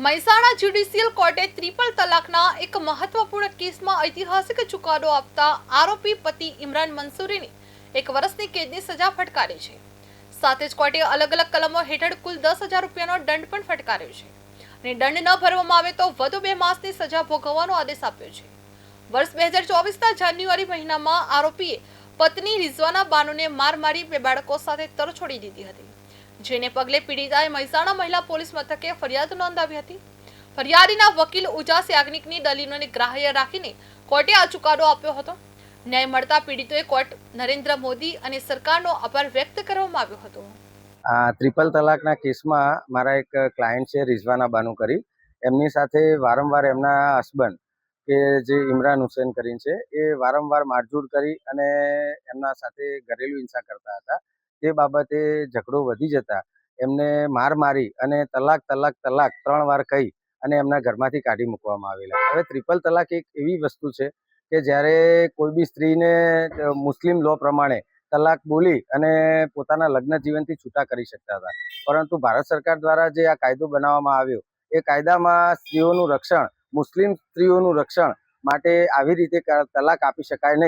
Mehsana judicial કોર્ટે triple તલાકના એક મહત્વપૂર્ણ કેસમાં ઐતિહાસિક ચુકાદો આપતા આરોપી પતિ ઇમરાન મંસૂરીને 1 વર્ષની કેદની સજા ફટકારી છે। સાથે જ કોર્ટે અલગ અલગ કલમો હેઠળ કુલ 10,000 રૂપિયાનો દંડ પણ ફટકાર્યો છે અને દંડ ન ભરવામાં આવે તો વધુ 2 માસની સજા ભોગવવાનો આદેશ આપ્યો છે। વર્ષ 2024ના જાન્યુઆરી મહિનામાં આરોપીએ પત્ની રિઝવાના બાનુને માર મારી 2 બાળકો સાથે તરછોડી દીધી હતી, જેને પગલે પીડિતાએ મહેસાણા મહિલા પોલીસ મથકે ફરિયાદ નોંધાવી હતી। ફરિયાદીના વકીલ ઉજાસ યાજ્ઞિકની દલીલોને ગ્રાહ્ય રાખીને કોર્ટે આ ચુકાદો આપ્યો હતો। ન્યાય મળતા પીડિતોએ કોર્ટ, નરેન્દ્ર મોદી અને સરકારનો આભાર વ્યક્ત કરવામાં આવ્યો હતો। આ ટ્રિપલ તલાકના કેસમાં મારા એક ક્લાયન્ટ છે રિઝવાના બાનુ કરી, એમની સાથે વારંવાર એમના હસબન્ડ કે જે ઇમરાન હુસૈન કરીને છે એ વારંવાર મારઝૂડ કરી અને એમના સાથે ઘરેલું હિંસા કરતા હતા। તે બાબતે ઝઘડો વધી જતા એમને માર મારી અને તલાક 3 વાર કહી અને એમના ઘરમાંથી કાઢી મૂકવામાં આવેલા। હવે ટ્રિપલ તલાક એક એવી વસ્તુ છે કે જ્યારે કોઈ બી સ્ત્રીને મુસ્લિમ લો પ્રમાણે તલાક બોલી અને પોતાના લગ્ન જીવનથી છૂટા કરી શકતા હતા, પરંતુ ભારત સરકાર દ્વારા જે આ કાયદો બનાવવામાં આવ્યો એ કાયદામાં સ્ત્રીઓનું રક્ષણ, મુસ્લિમ સ્ત્રીઓનું રક્ષણ માટે આવી રીતે તલાક આપી શકાય નહીં